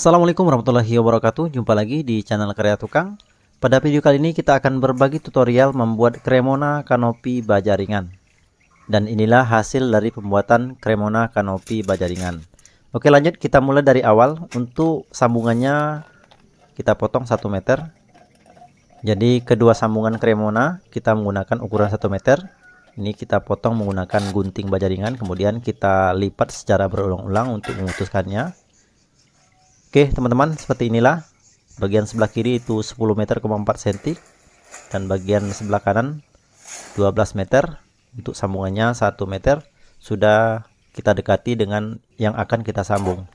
Assalamualaikum warahmatullahi wabarakatuh. Jumpa lagi di channel Karya Tukang. Pada video kali ini kita akan berbagi tutorial membuat Cremona kanopi baja ringan. Dan inilah hasil dari pembuatan Cremona kanopi baja ringan. Oke, lanjut kita mulai dari awal. Untuk sambungannya kita potong 1 meter. Jadi kedua sambungan Cremona kita menggunakan ukuran 1 meter. Ini kita potong menggunakan gunting baja ringan, kemudian kita lipat secara berulang-ulang untuk memutuskannya. Oke teman-teman, seperti inilah bagian sebelah kiri itu 10 meter 4 cm dan bagian sebelah kanan 12 meter. Untuk sambungannya 1 meter sudah kita dekati dengan yang akan kita sambung.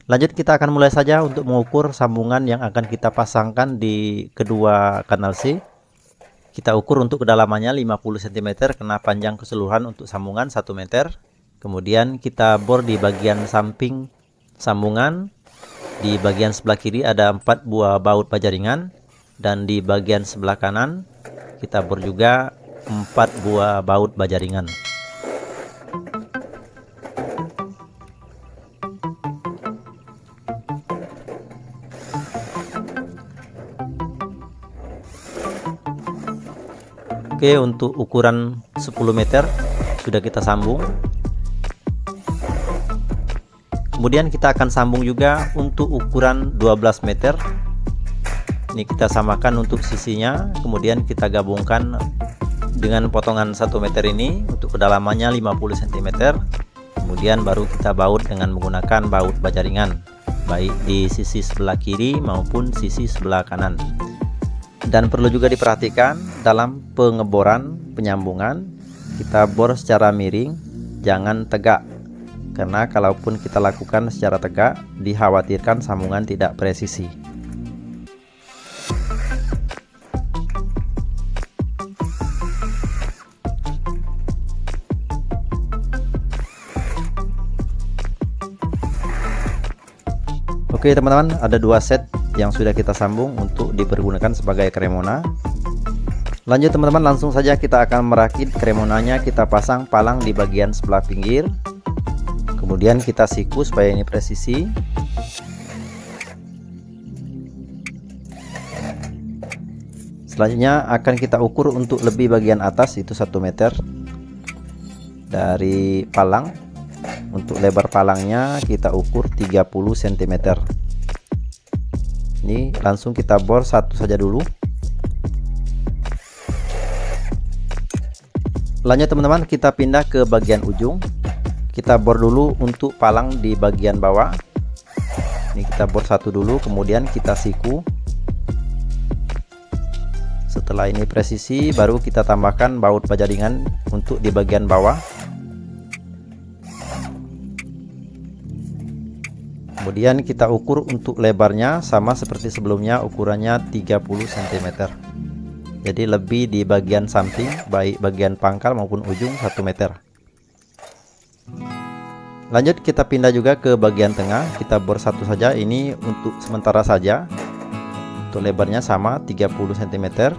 Lanjut kita akan mulai saja untuk mengukur sambungan yang akan kita pasangkan di kedua kanal C. Kita ukur untuk kedalamannya 50 cm karena panjang keseluruhan untuk sambungan 1 meter. Kemudian kita bor di bagian samping sambungan. Di bagian sebelah kiri ada 4 buah baut baja ringan, dan di bagian sebelah kanan kita bor juga 4 buah baut baja ringan. Oke, untuk ukuran 10 meter sudah kita sambung. Kemudian kita akan sambung juga untuk ukuran 12 meter. Ini kita samakan untuk sisinya, kemudian kita gabungkan dengan potongan 1 meter ini untuk kedalamannya 50 cm. Kemudian baru kita baut dengan menggunakan baut baja ringan, baik di sisi sebelah kiri maupun sisi sebelah kanan. Dan perlu juga diperhatikan dalam pengeboran penyambungan, kita bor secara miring, jangan tegak. Karena kalaupun kita lakukan secara tegak, dikhawatirkan sambungan tidak presisi. Oke teman-teman, ada 2 set yang sudah kita sambung untuk dipergunakan sebagai Cremona. Lanjut teman-teman, langsung saja kita akan merakit Cremonanya. Kita pasang palang di bagian sebelah pinggir. Kemudian kita siku supaya ini presisi. Selanjutnya akan kita ukur untuk lebih bagian atas itu 1 meter dari palang. Untuk lebar palangnya kita ukur 30 cm. Ini langsung kita bor satu saja dulu. Lanjut teman-teman, kita pindah ke bagian ujung. Kita bor dulu untuk palang di bagian bawah. Ini kita bor satu dulu, kemudian kita siku. Setelah ini presisi, baru kita tambahkan baut baja ringan untuk di bagian bawah. Kemudian kita ukur untuk lebarnya sama seperti sebelumnya, ukurannya 30 cm. Jadi lebih di bagian samping, baik bagian pangkal maupun ujung 1 meter. Lanjut kita pindah juga ke bagian tengah, kita bor satu saja, ini untuk sementara saja. Untuk lebarnya sama 30 cm.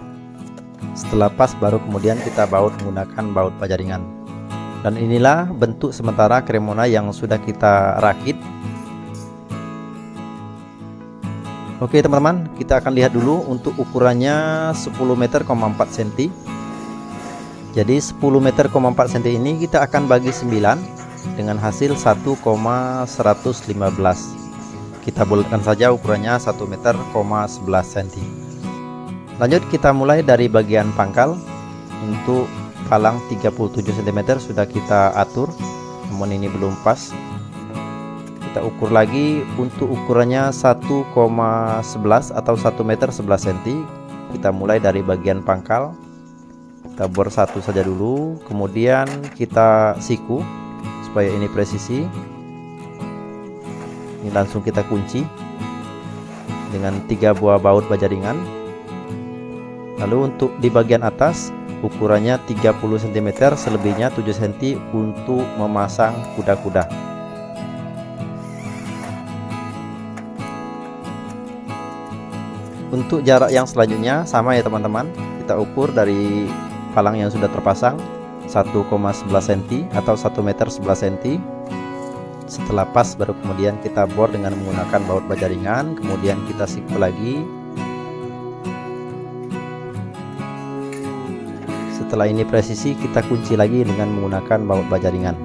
Setelah pas baru kemudian kita baut menggunakan baut baja ringan. Dan inilah bentuk sementara Cremona yang sudah kita rakit. Oke teman-teman, kita akan lihat dulu untuk ukurannya 10 meter 4 cm. Jadi 10 meter 4 cm ini kita akan bagi 9 dengan hasil 1,115. Kita bulatkan saja ukurannya 1 meter 11 cm. Lanjut kita mulai dari bagian pangkal. Untuk palang 37 cm sudah kita atur, namun ini belum pas. Kita ukur lagi untuk ukurannya 1,11 atau 1 meter 11 cm. Kita mulai dari bagian pangkal. Kita bor satu saja dulu, kemudian kita siku supaya ini presisi. Ini langsung kita kunci dengan 3 buah baut baja ringan. Lalu untuk di bagian atas ukurannya 30 cm, selebihnya 7 cm untuk memasang kuda-kuda. Untuk jarak yang selanjutnya sama ya teman-teman, kita ukur dari palang yang sudah terpasang 1,11 cm atau 1 meter 11 cm. Setelah pas baru kemudian kita bor dengan menggunakan baut baja ringan, kemudian kita siku lagi. Setelah ini presisi, kita kunci lagi dengan menggunakan baut baja ringan.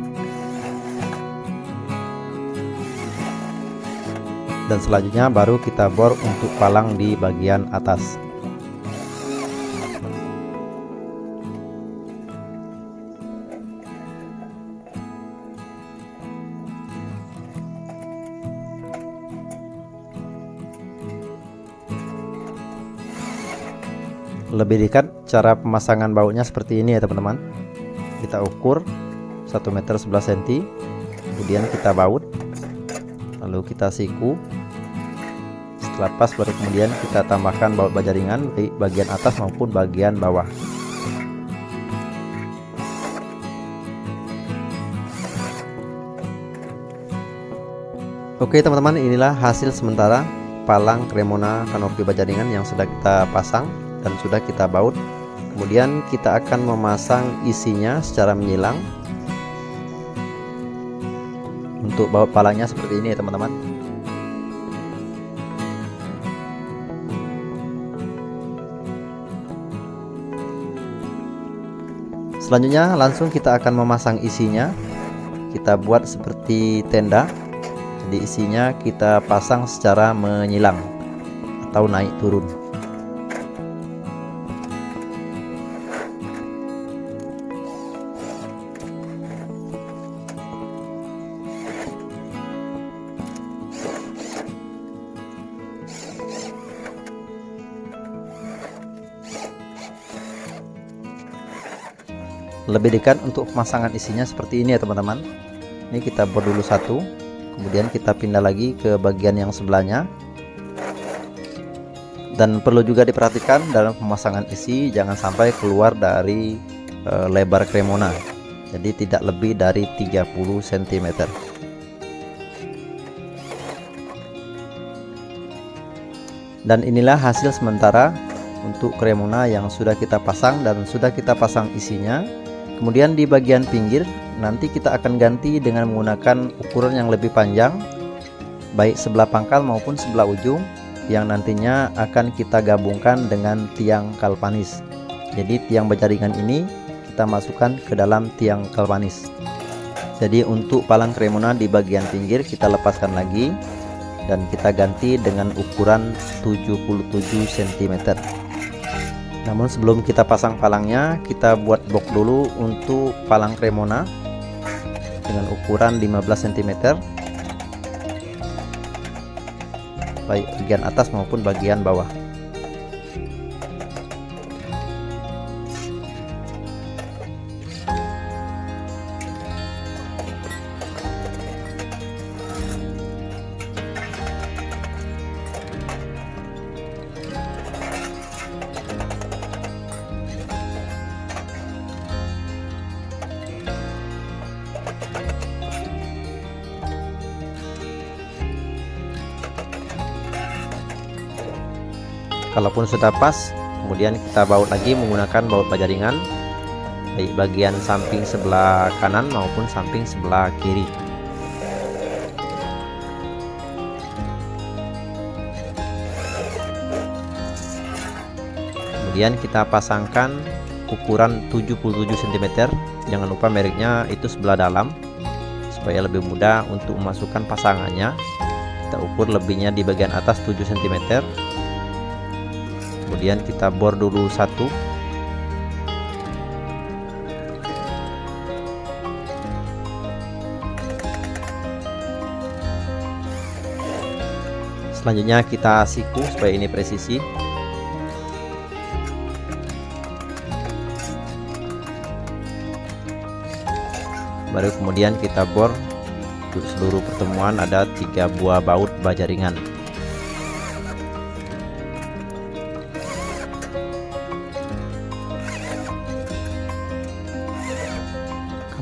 Dan selanjutnya baru kita bor untuk palang di bagian atas. Lebih dekat cara pemasangan bautnya seperti ini ya teman-teman. Kita ukur 1 meter 11 cm, kemudian kita baut, lalu kita siku. Setelah pas baru kemudian kita tambahkan baut baja ringan di bagian atas maupun bagian bawah. Oke teman-teman, inilah hasil sementara palang Cremona kanopi baja ringan yang sudah kita pasang dan sudah kita baut. Kemudian kita akan memasang isinya secara menyilang. Untuk baut palangnya seperti ini ya teman-teman. Selanjutnya langsung kita akan memasang isinya. Kita buat seperti tenda. Jadi isinya kita pasang secara menyilang atau naik turun. Lebih dekat untuk pemasangan isinya seperti ini ya teman-teman. Ini kita bor dulu satu, kemudian kita pindah lagi ke bagian yang sebelahnya. Dan perlu juga diperhatikan dalam pemasangan isi jangan sampai keluar dari lebar Cremona, jadi tidak lebih dari 30 cm. Dan inilah hasil sementara untuk Cremona yang sudah kita pasang dan sudah kita pasang isinya. Kemudian di bagian pinggir nanti kita akan ganti dengan menggunakan ukuran yang lebih panjang, baik sebelah pangkal maupun sebelah ujung, yang nantinya akan kita gabungkan dengan tiang kalpanis. Jadi tiang baja ringan ini kita masukkan ke dalam tiang kalpanis. Jadi untuk palang Cremona di bagian pinggir kita lepaskan lagi dan kita ganti dengan ukuran 77 cm. Namun sebelum kita pasang palangnya, kita buat box dulu untuk palang Cremona dengan ukuran 15 cm, baik bagian atas maupun bagian bawah. Kalaupun sudah pas, kemudian kita baut lagi menggunakan baut baja ringan, baik bagian samping sebelah kanan maupun samping sebelah kiri. Kemudian kita pasangkan ukuran 77 cm. Jangan lupa mereknya itu sebelah dalam, supaya lebih mudah untuk memasukkan pasangannya. Kita ukur lebihnya di bagian atas 7 cm. Kemudian kita bor dulu satu. Selanjutnya kita siku supaya ini presisi. Baru kemudian kita bor. Untuk seluruh pertemuan ada 3 buah baut baja ringan.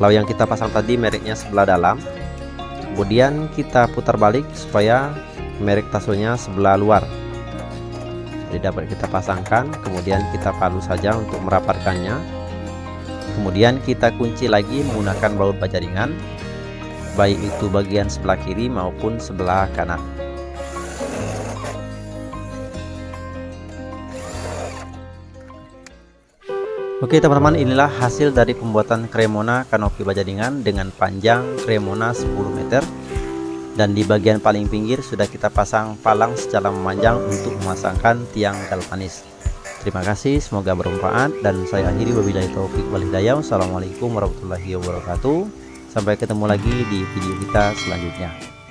Kalau yang kita pasang tadi mereknya sebelah dalam, kemudian kita putar balik supaya merek tasonya sebelah luar. Jadi dapat kita pasangkan, kemudian kita palu saja untuk merapatkannya. Kemudian kita kunci lagi menggunakan baut baja ringan. baik itu bagian sebelah kiri maupun sebelah kanan. Oke teman-teman, inilah hasil dari pembuatan Cremona kanopi baja ringan dengan panjang Cremona 10 meter. Dan di bagian paling pinggir sudah kita pasang palang secara memanjang untuk memasangkan tiang galvanis. Terima kasih, semoga bermanfaat, dan saya akhiri wabillahi taufik wal hidayah. Wassalamualaikum warahmatullahi wabarakatuh. Sampai ketemu lagi di video kita selanjutnya.